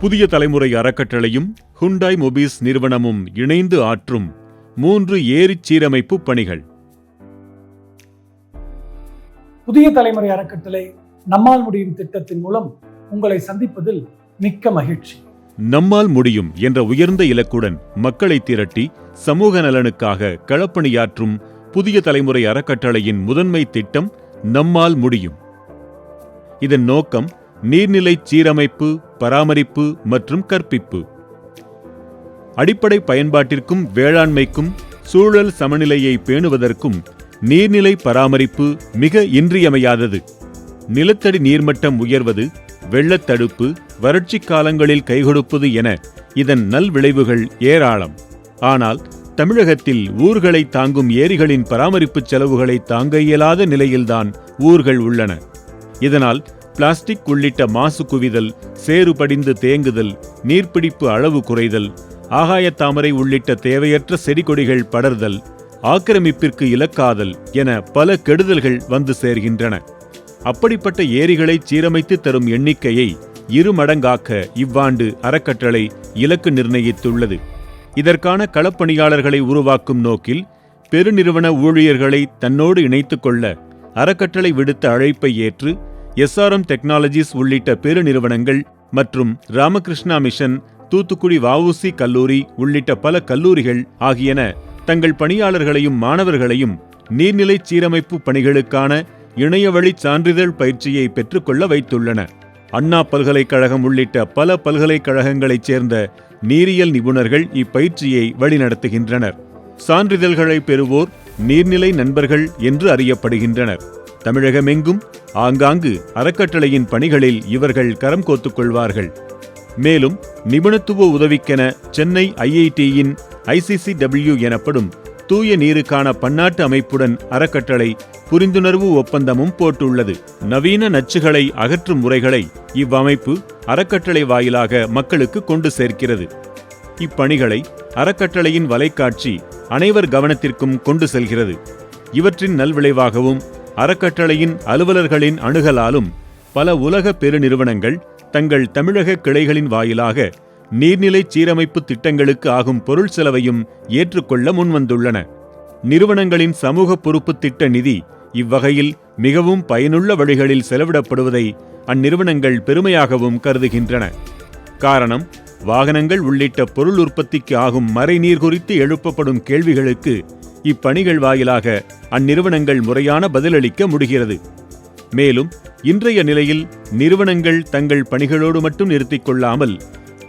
புதிய தலைமுறை அறக்கட்டளையும் ஹுண்டாய் மொபீஸ் நிறுவனமும் இணைந்து ஆற்றும் 3 ஏரிச் சீரமைப்பு பணிகள். புதிய தலைமுறை அறக்கட்டளை நம்மால் முடியும் திட்டத்தின் மூலம் உங்களை சந்திப்பதில் மிக்க மகிழ்ச்சி. நம்மால் முடியும் என்ற உயர்ந்த இலக்குடன் மக்களை திரட்டி சமூக நலனுக்காக களப்பணியாற்றும் புதிய தலைமுறை அறக்கட்டளையின் முதன்மை திட்டம் நம்மால் முடியும். இதன் நோக்கம் நீர்நிலை சீரமைப்பு, பராமரிப்பு மற்றும் கற்பிப்பு. அடிப்படை பயன்பாட்டிற்கும் வேளாண்மைக்கும் சூழல் சமநிலையை பேணுவதற்கும் நீர்நிலை பராமரிப்பு மிக இன்றியமையாதது. நிலத்தடி நீர்மட்டம் உயர்வது, வெள்ளத்தடுப்பு, வறட்சி காலங்களில் கைகொடுப்பது என இதன் நல்விளைவுகள் ஏராளம். ஆனால் தமிழகத்தில் ஊர்களை தாங்கும் ஏரிகளின் பராமரிப்பு செலவுகளை தாங்க இயலாத நிலையில்தான் ஊர்கள் உள்ளன. இதனால் பிளாஸ்டிக் உள்ளிட்ட மாசு குவிதல், சேறு படிந்து தேங்குதல், நீர்பிடிப்பு அளவு குறைதல், ஆகாயத்தாமரை உள்ளிட்ட தேவையற்ற செடி கொடிகள் படர்தல், ஆக்கிரமிப்பிற்கு இலக்காதல் என பல கெடுதல்கள் வந்து சேர்கின்றன. அப்படிப்பட்ட ஏரிகளை சீரமைத்து தரும் எண்ணிக்கையை 2 மடங்காக்க இவ்வாண்டு அறக்கட்டளை இலக்கு நிர்ணயித்துள்ளது. இதற்கான களப்பணியாளர்களை உருவாக்கும் நோக்கில் பெருநிறுவன ஊழியர்களை தன்னோடு இணைத்துக் கொள்ள அறக்கட்டளை விடுத்த அழைப்பை ஏற்று SRM டெக்னாலஜிஸ் உள்ளிட்ட பெருநிறுவனங்கள் மற்றும் ராமகிருஷ்ணா மிஷன், தூத்துக்குடி வஉசி கல்லூரி உள்ளிட்ட பல கல்லூரிகள் ஆகியன தங்கள் பணியாளர்களையும் மாணவர்களையும் நீர்நிலை சீரமைப்பு பணிகளுக்கான இணையவழி சான்றிதழ் பயிற்சியை பெற்றுக்கொள்ள வைத்துள்ளன. அண்ணா பல்கலைக்கழகம் உள்ளிட்ட பல பல்கலைக்கழகங்களைச் சேர்ந்த நீரியல் நிபுணர்கள் இப்பயிற்சியை வழிநடத்துகின்றனர். சான்றிதழ்களை பெறுவோர் நீர்நிலை நண்பர்கள் என்று அறியப்படுகின்றனர். தமிழகமெங்கும் ஆங்காங்கு அறக்கட்டளையின் பணிகளில் இவர்கள் கரம் கோத்துக் கொள்வார்கள். மேலும் நிபுணத்துவ உதவிக்கென சென்னை IITயின் ICCW எனப்படும் தூய நீருக்கான பன்னாட்டு அமைப்புடன் அறக்கட்டளை புரிந்துணர்வு ஒப்பந்தமும் போட்டுள்ளது. நவீன நச்சுகளை அகற்றும் முறைகளை இவ்வமைப்பு அறக்கட்டளை வாயிலாக மக்களுக்கு கொண்டு சேர்க்கிறது. இப்பணிகளை அறக்கட்டளையின் வலைக்காட்சி அனைவர் கவனத்திற்கும் கொண்டு செல்கிறது. இவற்றின் நல்விளைவாகவும் அறக்கட்டளையின் அலுவலர்களின் அணுகலாலும் பல உலக பெருநிறுவனங்கள் தங்கள் தமிழக கிளைகளின் வாயிலாக நீர்நிலை சீரமைப்பு திட்டங்களுக்கு ஆகும் பொருள் செலவையும் ஏற்றுக்கொள்ள முன்வந்துள்ளன. நிறுவனங்களின் சமூக பொறுப்பு திட்ட நிதி இவ்வகையில் மிகவும் பயனுள்ள வழிகளில் செலவிடப்படுவதை அந்நிறுவனங்கள் பெருமையாகவும் கருதுகின்றன. காரணம், வாகனங்கள் உள்ளிட்ட பொருள் உற்பத்திக்கு ஆகும் மறைநீர் குறித்து எழுப்பப்படும் கேள்விகளுக்கு இப்பணிகள் வாயிலாக அந்நிறுவனங்கள் முறையான பதிலளிக்க முடிகிறது. மேலும் இன்றைய நிலையில் நிறுவனங்கள் தங்கள் பணிகளோடு மட்டும் நிறுத்திக் கொள்ளாமல்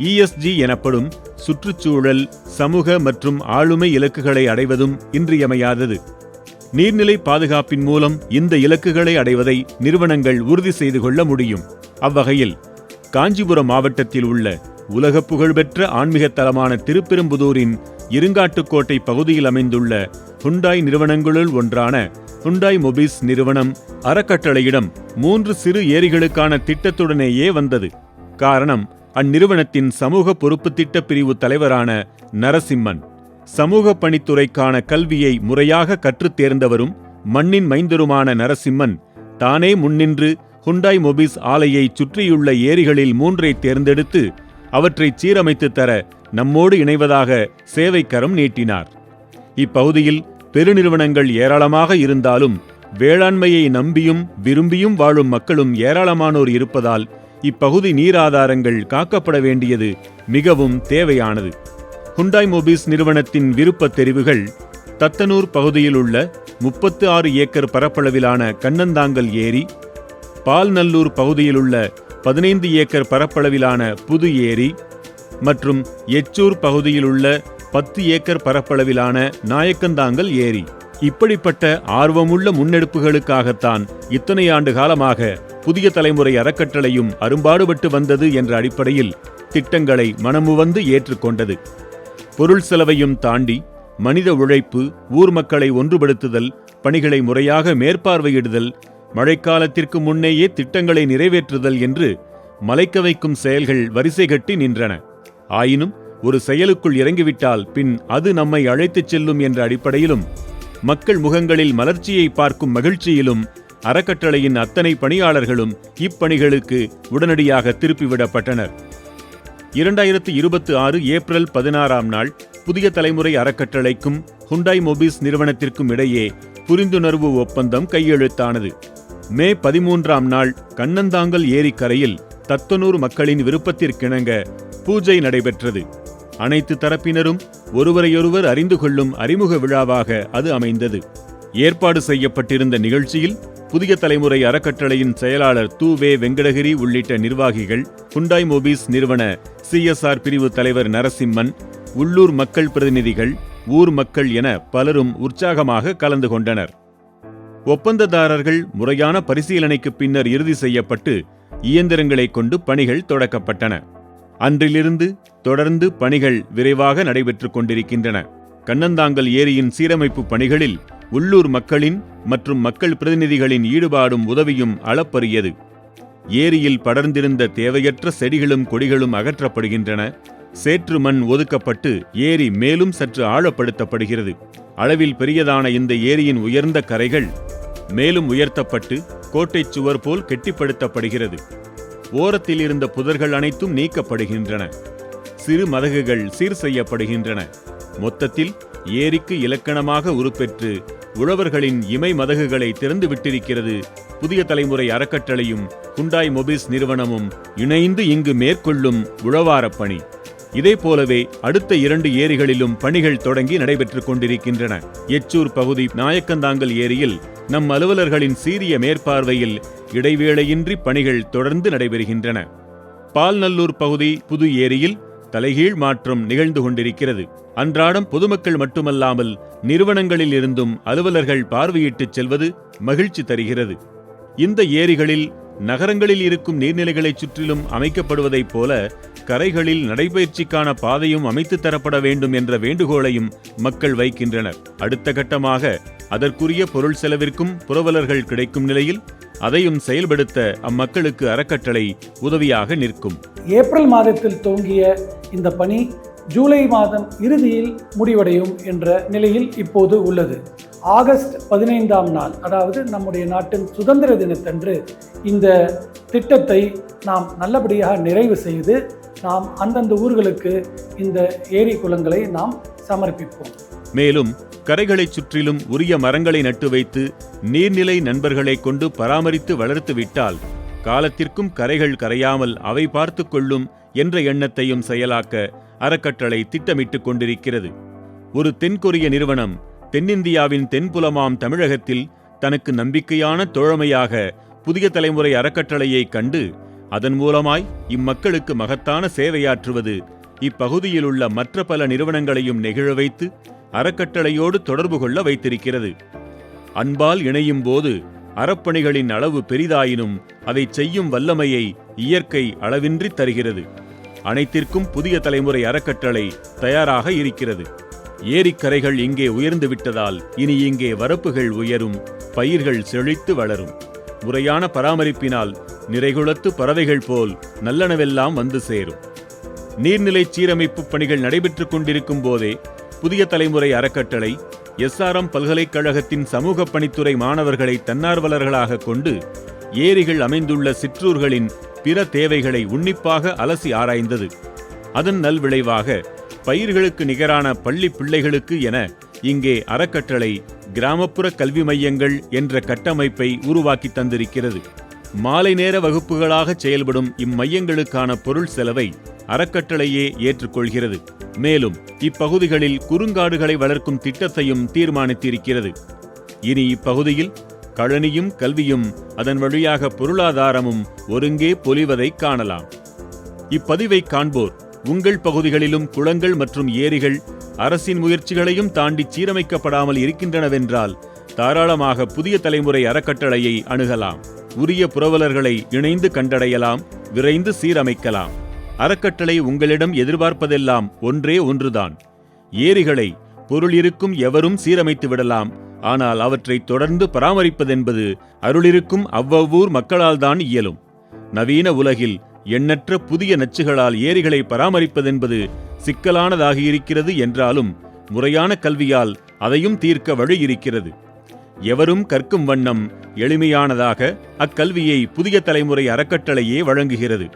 ESG எனப்படும் சுற்றுச்சூழல், சமூக மற்றும் ஆளுமை இலக்குகளை அடைவதும் இன்றியமையாதது. நீர்நிலை பாதுகாப்பின் மூலம் இந்த இலக்குகளை அடைவதை நிறுவனங்கள் உறுதி செய்து கொள்ள முடியும். அவ்வகையில் காஞ்சிபுரம் மாவட்டத்தில் உள்ள உலக புகழ்பெற்ற ஆன்மீக தலமான திருப்பெரும்புதூரின் இருங்காட்டுக்கோட்டை பகுதியில் அமைந்துள்ள ஹுண்டாய் நிறுவனங்களுள் ஒன்றான ஹுண்டாய் மொபீஸ் நிறுவனம் அறக்கட்டளையிடம் 3 சிறு ஏரிகளுக்கான திட்டத்துடனேயே வந்தது. காரணம், அந்நிறுவனத்தின் சமூக பொறுப்பு திட்ட பிரிவு தலைவரான நரசிம்மன். சமூக பணித்துறைக்கான கல்வியை முறையாக கற்றுத் தேர்ந்தவரும் மண்ணின் மைந்தருமான நரசிம்மன் தானே முன்னின்று ஹுண்டாய் மொபீஸ் ஆலையை சுற்றியுள்ள ஏரிகளில் 3ஐ தேர்ந்தெடுத்து அவற்றை சீரமைத்து தர நம்மோடு இணைவதாக சேவைக்கரம் நீட்டினார். இப்பகுதியில் பெருநிறுவனங்கள் ஏராளமாக இருந்தாலும் வேளாண்மையை நம்பியும் விரும்பியும் வாழும் மக்களும் ஏராளமானோர் இருப்பதால் இப்பகுதி நீராதாரங்கள் காக்கப்பட வேண்டியது மிகவும் தேவையானது. ஹுண்டாய் மொபீஸ் நிறுவனத்தின் விருப்பத் தெரிவுகள் தத்தனூர் பகுதியில் உள்ள 36 ஏக்கர் பரப்பளவிலான கண்ணந்தாங்கல் ஏரி, பால்நல்லூர் பகுதியில் உள்ள 15 ஏக்கர் பரப்பளவிலான புது ஏரி மற்றும் எச்சூர் பகுதியில் உள்ள 10 ஏக்கர் பரப்பளவிலான நாயக்கந்தாங்கல் ஏரி. இப்படிப்பட்ட ஆர்வமுள்ள முன்னெடுப்புகளுக்காகத்தான் இத்தனை ஆண்டு காலமாக புதிய தலைமுறை அறக்கட்டளையும் அரும்பாடுபட்டு வந்தது என்ற அடிப்படையில் திட்டங்களை மனமுவந்து ஏற்றுக்கொண்டது. பொருள் செலவையும் தாண்டி மனித உழைப்பு, ஊர் மக்களை ஒன்றுபடுத்துதல், பணிகளை முறையாக மேற்பார்வையிடுதல், மழைக்காலத்திற்கு முன்னேயே திட்டங்களை நிறைவேற்றுதல் என்று மலைக்க வைக்கும் செயல்கள் வரிசை கட்டி நின்றன. ஆயினும் ஒரு செயலுக்குள் இறங்கிவிட்டால் பின் அது நம்மை அழைத்துச் செல்லும் என்ற அடிப்படையிலும் மக்கள் முகங்களில் மலர்ச்சியை பார்க்கும் மகிழ்ச்சியிலும் அறக்கட்டளையின் அத்தனை பணியாளர்களும் இப்பணிகளுக்கு உடனடியாக திருப்பிவிடப்பட்டனர். 2026 ஏப்ரல் 16ஆம் நாள் புதிய தலைமுறை அறக்கட்டளைக்கும் ஹுண்டாய் மொபிஸ் நிறுவனத்திற்கும் இடையே புரிந்துணர்வு ஒப்பந்தம் கையெழுத்தானது. மே 13ஆம் நாள் கண்ணந்தாங்கல் ஏரிக்கரையில் தத்தனூர் மக்களின் விருப்பத்திற்கிணங்க பூஜை நடைபெற்றது. அனைத்து தரப்பினரும் ஒருவரையொருவர் அறிந்து கொள்ளும் அறிமுக விழாவாக அது அமைந்தது. ஏற்பாடு செய்யப்பட்டிருந்த நிகழ்ச்சியில் புதிய தலைமுறை அறக்கட்டளையின் செயலாளர் வே. வெங்கடகிரி உள்ளிட்ட நிர்வாகிகள், ஹுண்டாய் மொபிஸ் நிறுவன CSR பிரிவு தலைவர் நரசிம்மன், உள்ளூர் மக்கள் பிரதிநிதிகள், ஊர் மக்கள் என பலரும் உற்சாகமாக கலந்து கொண்டனர். ஒப்பந்ததாரர்கள் முறையான பரிசீலனைக்கு பின்னர் இறுதி செய்யப்பட்டு இயந்திரங்களை கொண்டு பணிகள் தொடக்கப்பட்டன. அன்றிலிருந்து தொடர்ந்து பணிகள் விரைவாக நடைபெற்றுக் கொண்டிருக்கின்றன. கண்ணந்தாங்கல் ஏரியின் சீரமைப்பு பணிகளில் உள்ளூர் மக்களின் மற்றும் மக்கள் பிரதிநிதிகளின் ஈடுபாடும் உதவியும் அளப்பரியது. ஏரியில் படர்ந்திருந்த தேவையற்ற செடிகளும் கொடிகளும் அகற்றப்படுகின்றன. சேற்று மண் ஒதுக்கப்பட்டு ஏரி மேலும் சற்று ஆழப்படுத்தப்படுகிறது. அளவில் பெரியதான இந்த ஏரியின் உயர்ந்த கரைகள் மேலும் உயர்த்தப்பட்டு கோட்டைச் சுவர் போல் கெட்டிப்படுத்தப்படுகிறது. ஓரத்தில் இருந்த புதர்கள் அனைத்தும் நீக்கப்படுகின்றன. சிறு மதகுகள் சீர் செய்யப்படுகின்றன. மொத்தத்தில் ஏரிக்கு இலக்கணமாக உருப்பெற்று உழவர்களின் இமை மதகுகளை திறந்து விட்டிருக்கிறது. புதிய தலைமுறை அறக்கட்டளையும் ஹுண்டாய் மொபிஸ் நிறுவனமும் இணைந்து இங்கு மேற்கொள்ளும் உழவாரப் பணி. இதேபோலவே அடுத்த 2 ஏரிகளிலும் பணிகள் தொடங்கி நடைபெற்றுக் கொண்டிருக்கின்றன. எச்சூர் பகுதி நாயக்கந்தாங்கல் ஏரியில் நம் அலுவலர்களின் சீரிய மேற்பார்வையில் இடைவேளையின்றி பணிகள் தொடர்ந்து நடைபெறுகின்றன. பால்நல்லூர் பகுதி புது ஏரியில் தலைகீழ் மாற்றம் நிகழ்ந்து கொண்டிருக்கிறது. அன்றாடம் பொதுமக்கள் மட்டுமல்லாமல் நிறுவனங்களில் இருந்தும் அலுவலர்கள் பார்வையிட்டுச் செல்வது மகிழ்ச்சி தருகிறது. இந்த ஏரிகளில் நகரங்களில் இருக்கும் நீர்நிலைகளைச் சுற்றிலும் அமைக்கப்படுவதைப் போல கரைகளில் நடைபயிற்சிக்கான பாதையும் அமைத்து தரப்பட வேண்டும் என்ற வேண்டுகோளையும் மக்கள் வைக்கின்றனர். அடுத்த கட்டமாக அதற்குரிய பொருள் செலவிற்கும் புரவலர்கள் கிடைக்கும் நிலையில் அதையும் செயல்படுத்த அம்மக்களுக்கு அறக்கட்டளை உதவியாக நிற்கும். ஏப்ரல் மாதத்தில் துவங்கிய இந்த பணி ஜூலை மாதம் இறுதியில் முடிவடையும் என்ற நிலையில் இப்போது உள்ளது. ஆகஸ்ட் 15ஆம் நாள், அதாவது நம்முடைய நாட்டின் சுதந்திர தினத்தன்று இந்த திட்டத்தை நாம் நல்லபடியாக நிறைவு செய்து நாம் அந்தந்த ஊர்களுக்கு இந்த ஏரி குளங்களை நாம் சமர்ப்பிப்போம். மேலும் கரைகளைச் சுற்றிலும் உரிய மரங்களை நட்டு வைத்து நீர்நிலை நண்பர்களை கொண்டு பராமரித்து வளர்த்து விட்டால் காலத்திற்கும் கரைகள் கரையாமல் அவை பார்த்து கொள்ளும் என்ற எண்ணத்தையும் செயலாக்க அறக்கட்டளை திட்டமிட்டுக் கொண்டிருக்கிறது. ஒரு தென்கொரிய நிறுவனம் தென்னிந்தியாவின் தென்புலமாம் தமிழகத்தில் தனக்கு நம்பிக்கையான தோழமையாக புதிய தலைமுறை அறக்கட்டளையை கண்டு அதன் மூலமாய் இம்மக்களுக்கு மகத்தான சேவையாற்றுவது இப்பகுதியில் உள்ள மற்ற பல நிறுவனங்களையும் நெகிழ வைத்து அறக்கட்டளையோடு தொடர்பு கொள்ள வைத்திருக்கிறது. அன்பால் இணையும் போது அறப்பணிகளின் அளவு பெரிதாயினும் அதை செய்யும் வல்லமையை இயற்கை அளவின்றி தருகிறது. அனைத்திற்கும் புதிய தலைமுறை அறக்கட்டளை தயாராக இருக்கிறது. ஏரிக்கரைகள் இங்கே உயர்ந்து விட்டதால் இனி இங்கே வரப்புகள் உயரும், பயிர்கள் செழித்து வளரும். முறையான பராமரிப்பினால் நிறைகுளத்து பறவைகள் போல் நல்லனவெல்லாம் வந்து சேரும். நீர்நிலை சீரமைப்பு பணிகள் நடைபெற்றுக் கொண்டிருக்கும் போதே புதிய தலைமுறை அறக்கட்டளை SRM பல்கலைக்கழகத்தின் சமூக பணித்துறை மாணவர்களை தன்னார்வலர்களாக கொண்டு ஏரிகள் அமைந்துள்ள சிற்றூர்களின் பிற தேவைகளை உன்னிப்பாக அலசி ஆராய்ந்தது. அதன் நல்விளைவாக பயிர்களுக்கு நிகரான பள்ளி பிள்ளைகளுக்கு என இங்கே அறக்கட்டளை கிராமப்புற கல்வி மையங்கள் என்ற கட்டமைப்பை உருவாக்கி தந்திருக்கிறது. மாலை நேர வகுப்புகளாக செயல்படும் இம்மையங்களுக்கான பொருள் செலவை அறக்கட்டளையே ஏற்றுக்கொள்கிறது. மேலும் இப்பகுதிகளில் குறுங்காடுகளை வளர்க்கும் திட்டத்தையும் தீர்மானித்திருக்கிறது. இனி இப்பகுதியில் கழனியும் கல்வியும் அதன் வழியாக பொருளாதாரமும் ஒருங்கே பொலிவதை காணலாம். இப்பதிவை காண்போர் உங்கள் பகுதிகளிலும் குளங்கள் மற்றும் ஏரிகள் அரசின் முயற்சிகளையும் தாண்டி சீரமைக்கப்படாமல் இருக்கின்றனவென்றால் தாராளமாக புதிய தலைமுறை அறக்கட்டளையை அணுகலாம். உரிய புரவலர்களை இணைந்து கண்டடையலாம், விரைந்து சீரமைக்கலாம். அறக்கட்டளை உங்களிடம் எதிர்பார்ப்பதெல்லாம் ஒன்றே ஒன்றுதான். ஏரிகளை பொருள் இருக்கும் எவரும் சீரமைத்து விடலாம். ஆனால் அவற்றை தொடர்ந்து பராமரிப்பதென்பது அருளிருக்கும் அவ்வவ்வூர் மக்களால்தான் இயலும். நவீன உலகில் எண்ணற்ற புதிய நச்சுகளால் ஏரிகளை பராமரிப்பதென்பது சிக்கலானதாகியிருக்கிறது என்றாலும் முறையான கல்வியால் அதையும் தீர்க்க வழி இருக்கிறது. எவரும் கற்கும் வண்ணம் எளிமையானதாக அக்கல்வியை புதிய தலைமுறை அறக்கட்டளையே வழங்குகிறது.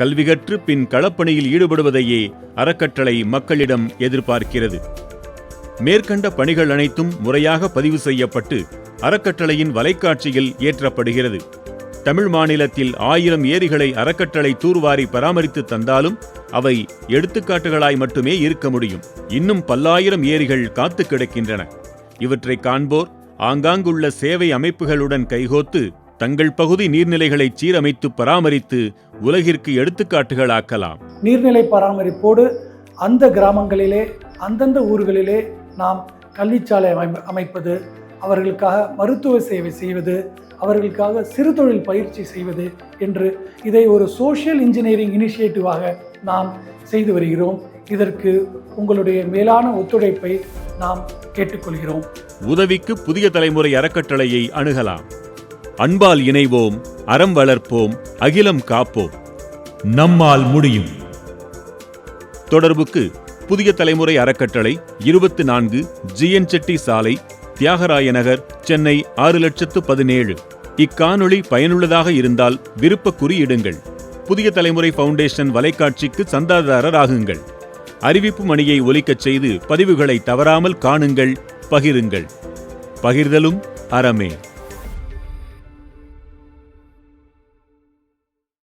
கல்வி கற்று பின் களப்பணியில் ஈடுபடுவதையே அறக்கட்டளை மக்களிடம் எதிர்பார்க்கிறது. மேற்கண்ட பணிகள் அனைத்தும் முறையாக பதிவு செய்யப்பட்டு அறக்கட்டளையின் வலைக்காட்சியில் ஏற்றப்படுகிறது. தமிழ் மாநிலத்தில் 1000 ஏரிகளை அறக்கட்டளை தூர்வாரி பராமரித்து தந்தாலும் அவை எடுத்துக்காட்டுகளாய் மட்டுமே இருக்க முடியும். இன்னும் பல்லாயிரம் ஏரிகள் காத்து கிடக்கின்றன. இவற்றை காண்போர் ஆங்காங்குள்ள சேவை அமைப்புகளுடன் கைகோத்து தங்கள் பகுதி நீர்நிலைகளை சீரமைத்து பராமரித்து உலகிற்கு எடுத்துக்காட்டுகளாக்கலாம். நீர்நிலை பராமரிப்போடு அந்த கிராமங்களிலே அந்தந்த ஊர்களிலே நாம் கல்விச்சாலை அமைப்பது, அவர்களுக்காக மருத்துவ சேவை செய்வது, அவர்களுக்காக சிறுதொழில் பயிற்சி செய்வது என்று இதை ஒரு சோஷியல் இன்ஜினியரிங் இனிஷியேட்டிவாக நாம் செய்து வருகிறோம். இதற்கு உங்களுடைய மேலான ஒத்துழைப்பை நாம் கேட்டுக்கொள்கிறோம். உதவிக்கு புதிய தலைமுறை அறக்கட்டளையை அணுகலாம். அன்பால் இணைவோம், அறம் வளர்ப்போம், அகிலம் காப்போம். நம்மால் முடியும். தொடர்புக்கு புதிய தலைமுறை அறக்கட்டளை 24 GN செட்டி சாலை, தியாகராய நகர், சென்னை 6017. இக்காணொளி பயனுள்ளதாக இருந்தால் விருப்ப குறியிடுங்கள். புதிய தலைமுறை ஃபவுண்டேஷன் வலைக்காட்சிக்கு சந்தாதாரர் ஆகுங்கள். அறிவிப்பு மணியை ஒலிக்கச் செய்து பதிவுகளை தவறாமல் காணுங்கள், பகிருங்கள். பகிர்தலும் அறமே.